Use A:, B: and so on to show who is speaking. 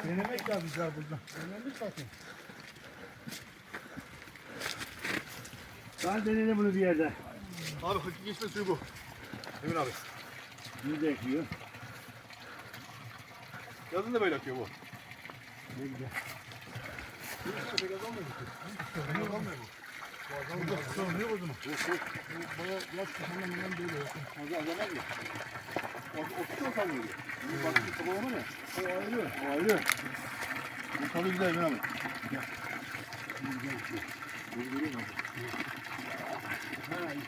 A: Denemek lazım burada. Denemek zaten.
B: Ben denedim bunu bir yerde.
A: Abi hakiki geçme suyu bu. Emin abi.
B: Bunu da ekliyor.
A: Yazın da böyle akıyor bu.
B: Ne güzel.
A: Pek az olmuyor bu. Pek az olmuyor bu. Burada tutalım ne o zaman? Bayağı yaş kısmından böyle yakın.
B: Azamaz mı? O tutuyor kalıyor. Bunu bak bir kabalama ne? O ayrı. O ayrı. Bu tadı güzel Emin abi. Gel. Bunu güzel. Bunu görüyor musun? Ha, iyi.